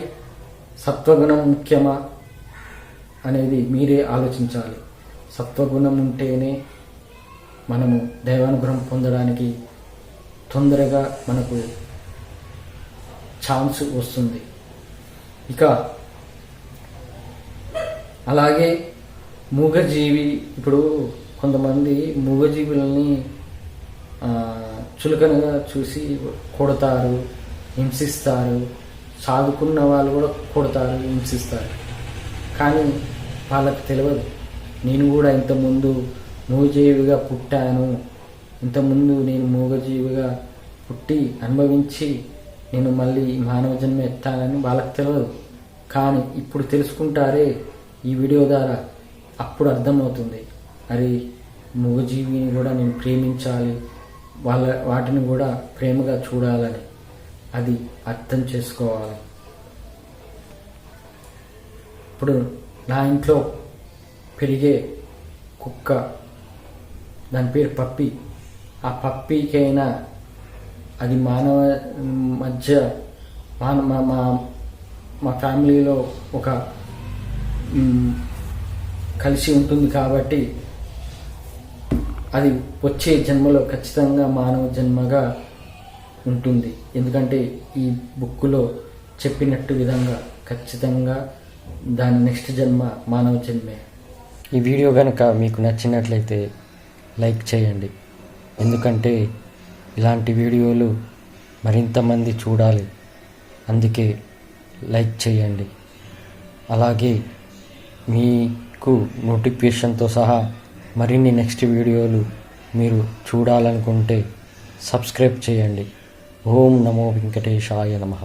సత్వగుణం ముఖ్యమా అనేది మీరే ఆలోచించాలి. సత్వగుణం ఉంటేనే మనము దైవానుగ్రహం పొందడానికి తొందరగా మనకు ఛాన్స్ వస్తుంది. ఇక అలాగే మూగజీవి, ఇప్పుడు కొంతమంది మూగజీవులని చులకనగా చూసి కొడతారు, హింసిస్తారు. చదువుకున్న వాళ్ళు కూడా కొడతారు, హింసిస్తారు. కానీ వాళ్ళకి తెలియదు, నేను కూడా ఇంతకుముందు మూగజీవిగా పుట్టాను, ఇంతకుముందు నేను మూగజీవిగా పుట్టి అనుభవించి నేను మళ్ళీ మానవ జన్మ ఎత్తానని వాళ్ళకి తెలియదు. కానీ ఇప్పుడు తెలుసుకుంటారే ఈ వీడియో ద్వారా, అప్పుడు అర్థమవుతుంది, అరే మూగజీవిని కూడా నేను ప్రేమించాలి, వాటిని కూడా ప్రేమగా చూడాలని. అది అర్థం చేసుకోవాలి. ఇప్పుడు నా ఇంట్లో పెరిగే కుక్క, దాని పేరు పప్పి. ఆ పప్పీకైనా అది మానవ మధ్య మా ఫ్యామిలీలో ఒక కలిసి ఉంటుంది కాబట్టి అది వచ్చే జన్మలో ఖచ్చితంగా మానవ జన్మగా ఉంటుంది. ఎందుకంటే ఈ బుక్లో చెప్పినట్టు విధంగా ఖచ్చితంగా దాని నెక్స్ట్ జన్మ మానవ జన్మే. ఈ వీడియో కనుక మీకు నచ్చినట్లయితే లైక్ చేయండి, ఎందుకంటే ఇలాంటి వీడియోలు మరింతమంది చూడాలి, అందుకే లైక్ చేయండి. అలాగే మీకు నోటిఫికేషన్తో సహా మరిన్ని నెక్స్ట్ వీడియోలు మీరు చూడాలనుకుంటే సబ్స్క్రైబ్ చేయండి. ఓం నమో వెంకటేశాయ నమః.